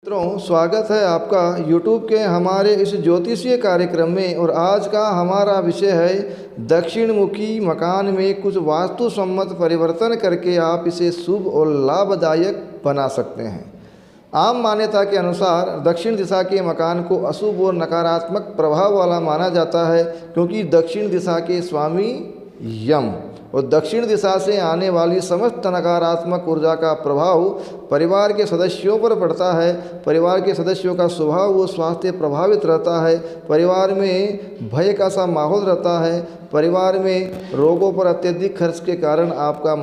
मित्रों, स्वागत है आपका YouTube के हमारे इस ज्योतिषीय कार्यक्रम में। और आज का हमारा विषय है दक्षिण मुखी मकान में कुछ वास्तु सम्मत परिवर्तन करके आप इसे शुभ और लाभदायक बना सकते हैं। आम मान्यता के अनुसार दक्षिण दिशा के मकान को अशुभ और नकारात्मक प्रभाव वाला माना जाता है, क्योंकि दक्षिण दिशा के स्वामी यम और दक्षिण दिशा से आने वाली समस्त नकारात्मक ऊर्जा का प्रभाव परिवार के सदस्यों पर पड़ता है। परिवार के सदस्यों का स्वभाव व स्वास्थ्य प्रभावित रहता है। परिवार में भय का सा माहौल रहता है। परिवार में रोगों पर अत्यधिक खर्च के कारण आपका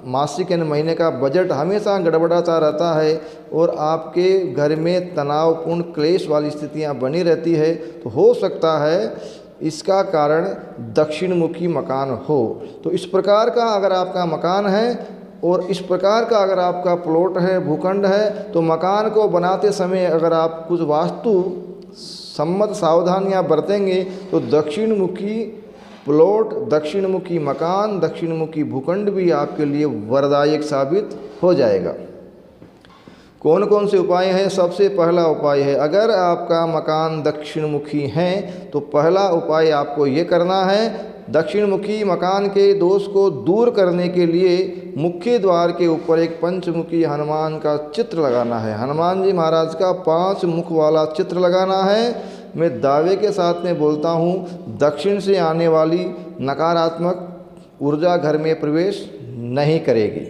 मासिक यानी महीने का बजट हमेशा गड़बड़ाता रहता है और आपके घर में तनावपूर्ण क्लेश वाली स्थितियां बनी रहती है। तो हो सकता है इसका कारण दक्षिण मुखी मकान हो। तो इस प्रकार का अगर आपका मकान है और इस प्रकार का अगर आपका प्लॉट है, भूखंड है, तो मकान को बनाते समय अगर आप कुछ वास्तु सम्मत सावधानियां बरतेंगे तो दक्षिण मुखी प्लॉट, दक्षिण मुखी मकान, दक्षिण मुखी भूखंड भी आपके लिए वरदायक साबित हो जाएगा। कौन कौन से उपाय हैं? सबसे पहला उपाय है, अगर आपका मकान दक्षिण मुखी है तो पहला उपाय आपको ये करना है, दक्षिण मुखी मकान के दोष को दूर करने के लिए मुख्य द्वार के ऊपर एक पंचमुखी हनुमान का चित्र लगाना है। हनुमान जी महाराज का 5 मुख वाला चित्र लगाना है। मैं दावे के साथ में बोलता हूँ, दक्षिण से आने वाली नकारात्मक ऊर्जा घर में प्रवेश नहीं करेगी।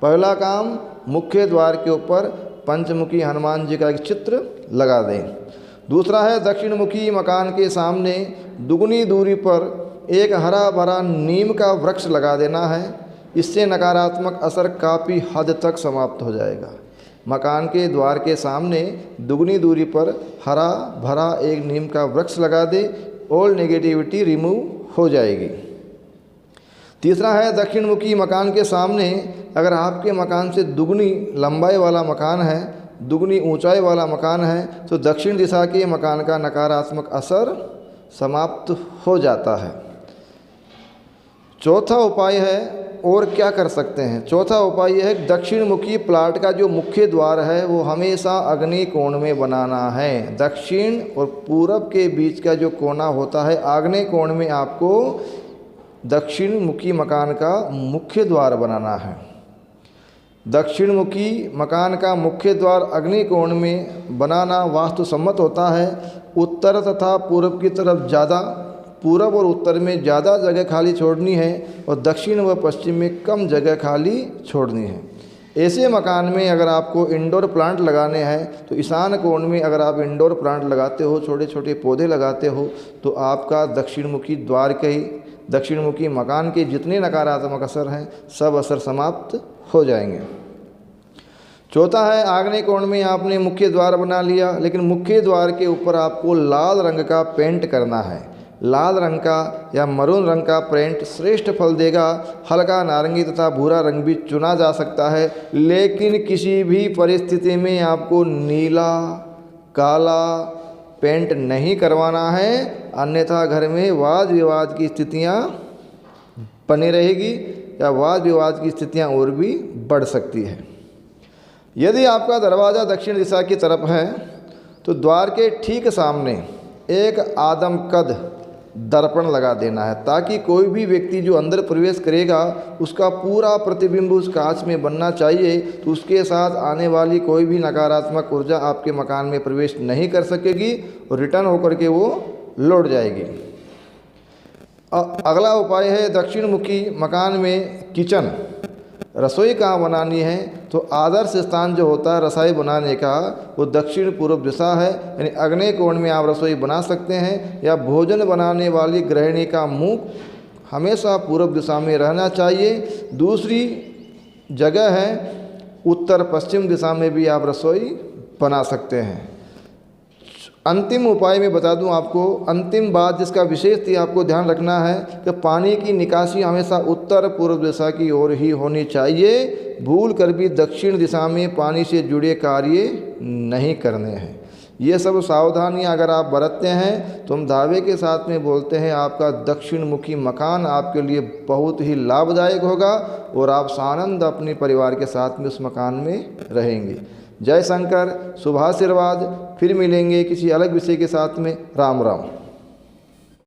पहला काम, मुख्य द्वार के ऊपर पंचमुखी हनुमान जी का एक चित्र लगा दें। दूसरा है, दक्षिण मुखी मकान के सामने दुगनी दूरी पर एक हरा भरा नीम का वृक्ष लगा देना है। इससे नकारात्मक असर काफ़ी हद तक समाप्त हो जाएगा। मकान के द्वार के सामने दुगनी दूरी पर हरा भरा एक नीम का वृक्ष लगा दे, ऑल नेगेटिविटी रिमूव हो जाएगी। तीसरा है, दक्षिण मुखी मकान के सामने अगर आपके मकान से दुगनी लंबाई वाला मकान है, दुगनी ऊंचाई वाला मकान है, तो दक्षिण दिशा के मकान का नकारात्मक असर समाप्त हो जाता है। चौथा उपाय है, और क्या कर सकते हैं? चौथा उपाय यह है, दक्षिण मुखी प्लाट का जो मुख्य द्वार है वो हमेशा अग्नि कोण में बनाना है। दक्षिण और पूरब के बीच का जो कोना होता है, आग्नेय कोण में आपको दक्षिण मुखी मकान का मुख्य द्वार बनाना है। दक्षिण मुखी मकान का मुख्य द्वार अग्नि कोण में बनाना वास्तु सम्मत होता है। उत्तर तथा पूर्व की तरफ ज़्यादा, पूरब और उत्तर में ज़्यादा जगह खाली छोड़नी है और दक्षिण व पश्चिम में कम जगह खाली छोड़नी है। ऐसे मकान में अगर आपको इंडोर प्लांट लगाने हैं तो ईशान कोण में अगर आप इंडोर प्लांट लगाते हो, छोटे छोटे पौधे लगाते हो, तो आपका दक्षिण मुखी द्वार के ही, दक्षिण मुखी मकान के जितने नकारात्मक असर हैं सब असर समाप्त हो जाएंगे। चौथा है, आग्नेय कोण में आपने मुख्य द्वार बना लिया, लेकिन मुख्य द्वार के ऊपर आपको लाल रंग का पेंट करना है। लाल रंग का या मरून रंग का पेंट श्रेष्ठ फल देगा। हल्का नारंगी तथा भूरा रंग भी चुना जा सकता है, लेकिन किसी भी परिस्थिति में आपको नीला, काला पेंट नहीं करवाना है, अन्यथा घर में वाद विवाद की स्थितियां बनी रहेगी या वाद विवाद की स्थितियां और भी बढ़ सकती है। यदि आपका दरवाज़ा दक्षिण दिशा की तरफ है तो द्वार के ठीक सामने एक आदमकद दर्पण लगा देना है, ताकि कोई भी व्यक्ति जो अंदर प्रवेश करेगा उसका पूरा प्रतिबिंब उस कांच में बनना चाहिए। तो उसके साथ आने वाली कोई भी नकारात्मक ऊर्जा आपके मकान में प्रवेश नहीं कर सकेगी और रिटर्न होकर के वो लौट जाएगी। अगला उपाय है, दक्षिण मुखी मकान में किचन, रसोई कहाँ बनानी है, तो आदर्श स्थान जो होता है रसोई बनाने का वो दक्षिण पूर्व दिशा है, यानी अग्नेय कोण में आप रसोई बना सकते हैं। या भोजन बनाने वाली गृहिणी का मुख हमेशा पूर्व दिशा में रहना चाहिए। दूसरी जगह है उत्तर पश्चिम दिशा में भी आप रसोई बना सकते हैं। अंतिम उपाय में बता दूं आपको, अंतिम बात जिसका विशेष आपको ध्यान रखना है कि पानी की निकासी हमेशा उत्तर पूर्व दिशा की ओर ही होनी चाहिए। भूल कर भी दक्षिण दिशा में पानी से जुड़े कार्य नहीं करने हैं। ये सब सावधानियां अगर आप बरतते हैं तो हम दावे के साथ में बोलते हैं आपका दक्षिण मुखी मकान आपके लिए बहुत ही लाभदायक होगा और आप सानंद अपने परिवार के साथ में उस मकान में रहेंगे। जय शंकर, शुभाशीर्वाद। फिर मिलेंगे किसी अलग विषय के साथ में। राम राम।